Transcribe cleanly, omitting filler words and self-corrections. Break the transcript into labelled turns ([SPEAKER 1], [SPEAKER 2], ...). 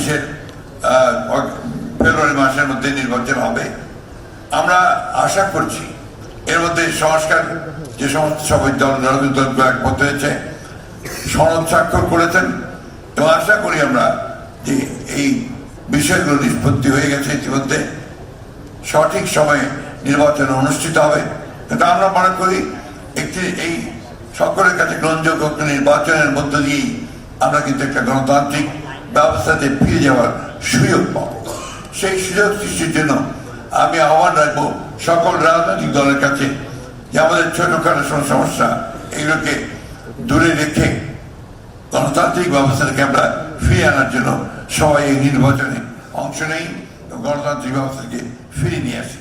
[SPEAKER 1] 2025-এর ফেব্রুয়ারি মাসের মধ্যে নির্বাচন হবে। আমরা আশা করছি এর মধ্যে সংস্কার যে সমস্ত সবাই রাজনৈতিক দলগুলো একমত হয়েছে, সনদ স্বাক্ষর করেছেন এবং আশা করি আমরা যে এই বিষয়গুলো নিষ্পত্তি হয়ে গেছে ইতিমধ্যে, সঠিক সময়ে নির্বাচন অনুষ্ঠিত হবে। কিন্তু আমরা মনে করি একটি এই সকলের কাছে গ্রহণযোগ্য নির্বাচনের মধ্য দিয়েই আমরা কিন্তু একটা গণতান্ত্রিক ব্যবস্থাতে ফিরে যাওয়ার সুযোগ পাব। সেই সুযোগ সৃষ্টির জন্য আমি আহ্বান রাখবো সকল রাজনৈতিক দলের কাছে যে আমাদের ছোটখাটো সমস্যা এগুলোকে দূরে রেখে গণতান্ত্রিক ব্যবস্থাটাকে আমরা ফিরিয়ে আনার জন্য সবাই এই নির্বাচনে অংশ নেই, গণতান্ত্রিক ব্যবস্থাকে ফিরিয়ে নিয়ে আসি।